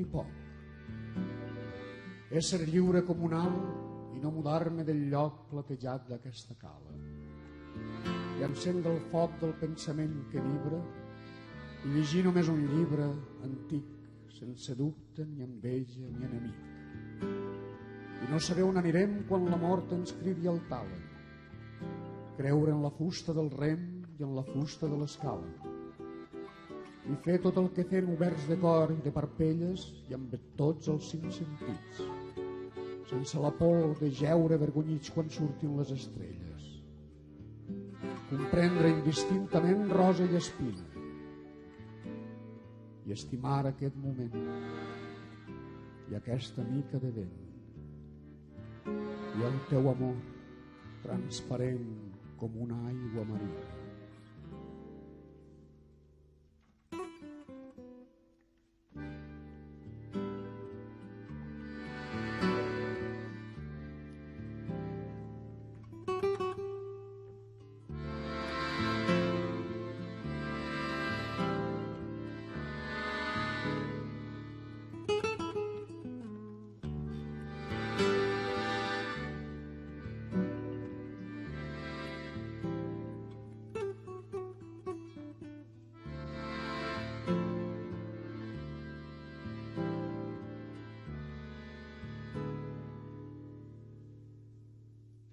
ni poc. Ésser lliure com un au i no mudar-me del lloc platejat d'aquesta cala. I encendre el foc del pensament que vibra i llegir només un llibre antic, sense dubte, ni enveja, ni enemic. I no saber on anirem quan la mort ens cridi al tàlen. Creure en la fusta del rem i en la fusta de l'escala. I fer tot el que fem oberts de cor i de parpelles i amb tots els 5 sentits, sense la por de jeure avergonyits quan surtin les estrelles. Comprendre indistintament rosa i espina i estimar aquest moment i aquesta mica de vent i el teu amor transparent com una aigua marina.